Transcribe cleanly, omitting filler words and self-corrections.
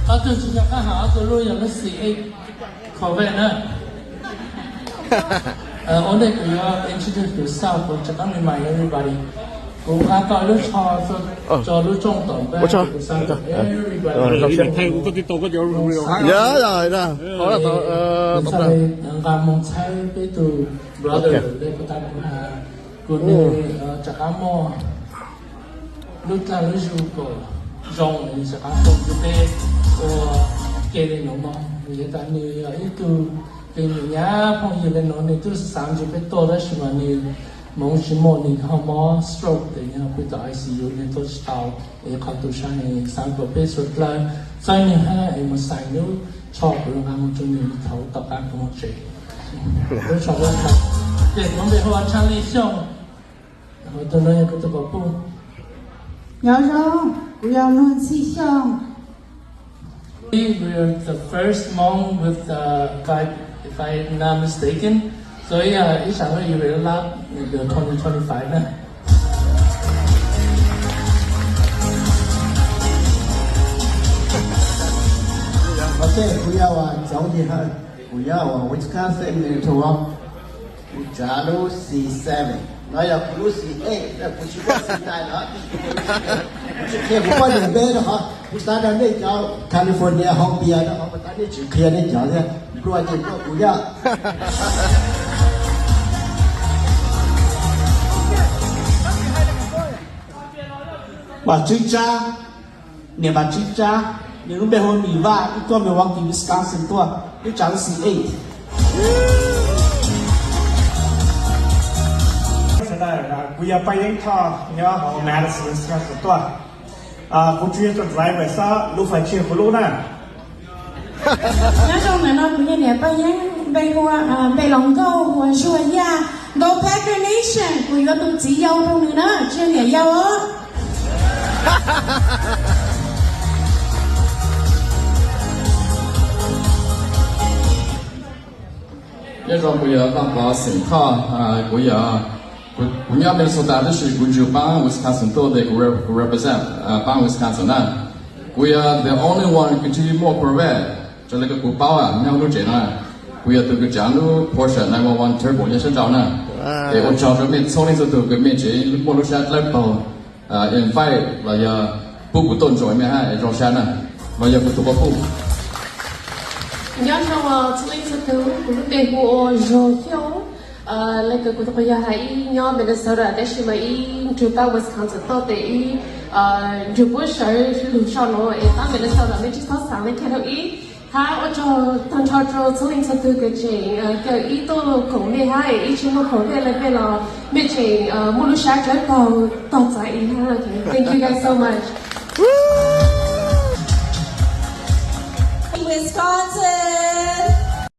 tôi chỉ cho các họ tôi luôn là nó xì khẩu vị nữa. Only you introduce yourself or just remind everybody. Cũng có lúc cho lúc trong tổng bé. Thầy cũng có cái tổ có chỗ rượu hát. Nhớ rồi nè. Đó là tổng bé. Và mong thấy cái từ brother đây của ta cũng này chắc ám mò lúc ta lúc dù có rong thì chắc ám không được bé kể đến nó mà người ta như ít từ cái nhà phong gì lên nó này từ sáng giờ bé to đó chứ mà này mong chỉ mong này họ mò stroke thì nhà bây giờ ICU này tôi start để khám tu sang này sáng bữa bé xuất lại sai này ha em mà sai nữa cho cái lòng ăn cho mình thấu tập ăn của một chuyện tôi cho bạn học để mong bé họ trang lý xong họ tôi nói cái tôi bảo bố nhớ không bây giờ luôn xí xong. We're the first monk with if I'm not mistaken. So yeah, it's already very lot the 2025 now. Okay, we are giáo gì hơn. We are Wisconsin Milwaukee. Ujalo C7. Nói là Blue C8, là cũng chỉ có C9 đó. Thì cũng có những bên đó hả? Chúng ta đang đi cho California home beer đó, mà ta đi chỉ kia đi cho thế. Rồi thì có cũng ya. Bà chính cha, nè bà chính cha, nè lúc bây hôm mình va, cái con Milwaukee Wisconsin tua, cái cháu C8. We are paying for nhớ họ Madison Wisconsin tua. Cũng chuyên cho driver sao lúc phải chia khối lô nè. Nhớ trong này nó cũng như nè bây giờ bây hoa bây lòng câu hoa chua ya Go Packer Nation của nó cũng chỉ dâu trong nữa đó chưa nè dâu á. Bây giờ bây giờ đang có sinh thọ bây giờ bây giờ Minnesota đó là cũng chịu bang Wisconsin tôi để represent bang Wisconsin nè. We are the only one who continue more provide cho nên cái cuộc bao nhau lúc chuyện này. We are từ cái trang lúc Porsche 911 Turbo như sẽ chọn nè. Để ông chọn cho mình sau này từ cái mình chỉ một lúc sẽ level invite và giờ bố của tôn rồi mình hay rồi sẽ nè. Và giờ của tụi bố. nhớ trong chương trình thứ của bên của rồi phiếu lấy cái của tôi giờ hãy nhớ Minnesota để xem mấy trường cao Wisconsin tôi để trường bố sở lựa chọn nó ở tại Minnesota mấy chiếc tàu sáng lên cái đầu ý ha ở cho thằng cho chương trình thứ cái chuyện cái ý tôi cũng nghe hay ý chúng tôi cũng nghe là bên là mấy chuyện mua lúc sáng trở còn toàn giải ý ha. Thank you guys so much. Wisconsin.